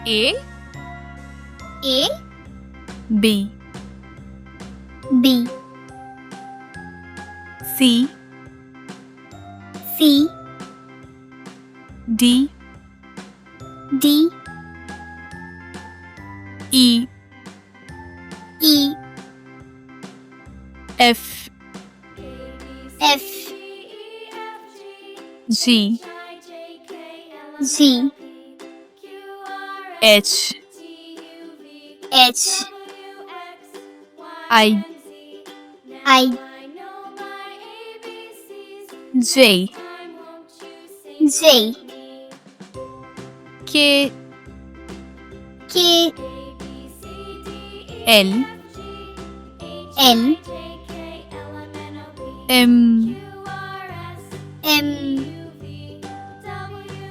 A A B B C C D D E E F F G G H H I I J J K K L L M M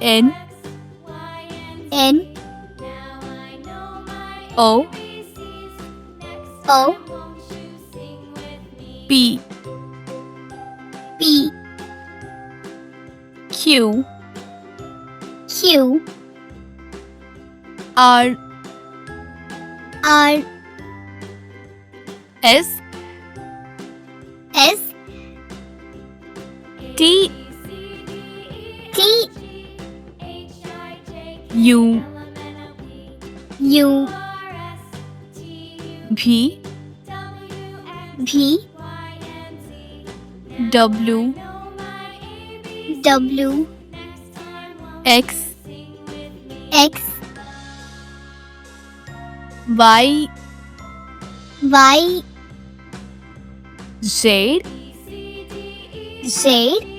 N N O O P P Q Q R R S S T T U U V V W W X X Y Y Z Z